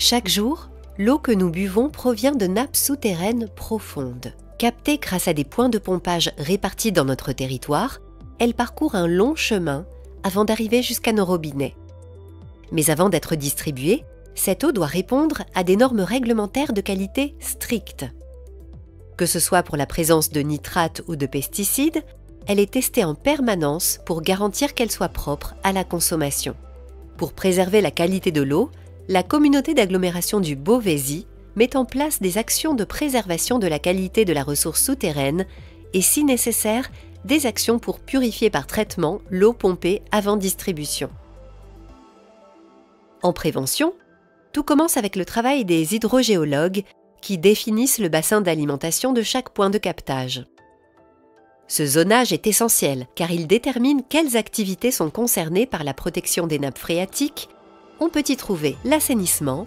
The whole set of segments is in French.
Chaque jour, l'eau que nous buvons provient de nappes souterraines profondes. Captée grâce à des points de pompage répartis dans notre territoire, elle parcourt un long chemin avant d'arriver jusqu'à nos robinets. Mais avant d'être distribuée, cette eau doit répondre à des normes réglementaires de qualité strictes. Que ce soit pour la présence de nitrates ou de pesticides, elle est testée en permanence pour garantir qu'elle soit propre à la consommation. Pour préserver la qualité de l'eau, la communauté d'agglomération du Beauvaisis met en place des actions de préservation de la qualité de la ressource souterraine et, si nécessaire, des actions pour purifier par traitement l'eau pompée avant distribution. En prévention, tout commence avec le travail des hydrogéologues qui définissent le bassin d'alimentation de chaque point de captage. Ce zonage est essentiel car il détermine quelles activités sont concernées par la protection des nappes phréatiques. On peut y trouver l'assainissement,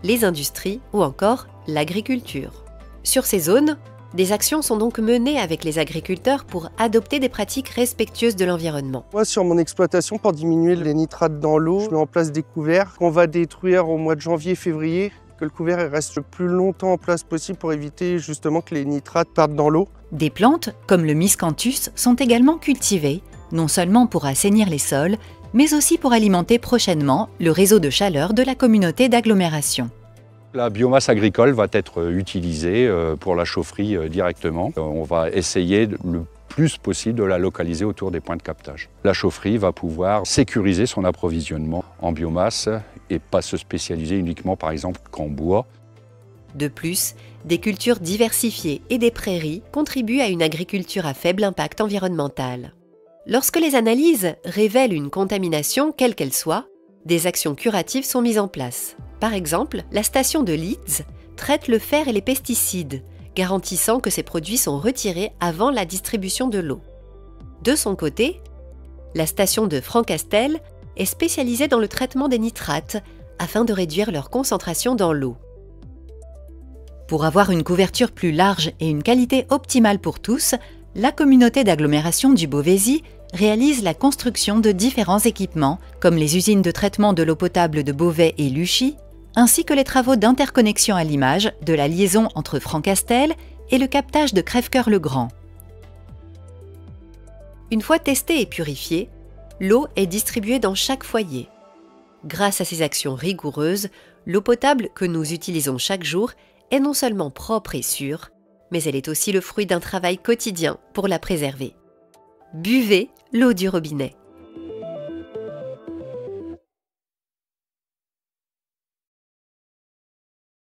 les industries ou encore l'agriculture. Sur ces zones, des actions sont donc menées avec les agriculteurs pour adopter des pratiques respectueuses de l'environnement. Moi, sur mon exploitation, pour diminuer les nitrates dans l'eau, je mets en place des couverts qu'on va détruire au mois de janvier-février, que le couvert reste le plus longtemps en place possible pour éviter justement que les nitrates partent dans l'eau. Des plantes, comme le miscanthus, sont également cultivées, non seulement pour assainir les sols, mais aussi pour alimenter prochainement le réseau de chaleur de la communauté d'agglomération. La biomasse agricole va être utilisée pour la chaufferie directement. On va essayer le plus possible de la localiser autour des points de captage. La chaufferie va pouvoir sécuriser son approvisionnement en biomasse et pas se spécialiser uniquement par exemple qu'en bois. De plus, des cultures diversifiées et des prairies contribuent à une agriculture à faible impact environnemental. Lorsque les analyses révèlent une contamination, quelle qu'elle soit, des actions curatives sont mises en place. Par exemple, la station de Leeds traite le fer et les pesticides, garantissant que ces produits sont retirés avant la distribution de l'eau. De son côté, la station de Francastel est spécialisée dans le traitement des nitrates afin de réduire leur concentration dans l'eau. Pour avoir une couverture plus large et une qualité optimale pour tous, la communauté d'agglomération du Beauvaisis réalise la construction de différents équipements, comme les usines de traitement de l'eau potable de Beauvais et Luchy, ainsi que les travaux d'interconnexion à l'image de la liaison entre Francastel et le captage de Crèvecoeur-le-Grand. Une fois testée et purifiée, l'eau est distribuée dans chaque foyer. Grâce à ces actions rigoureuses, l'eau potable que nous utilisons chaque jour est non seulement propre et sûre, mais elle est aussi le fruit d'un travail quotidien pour la préserver. Buvez l'eau du robinet.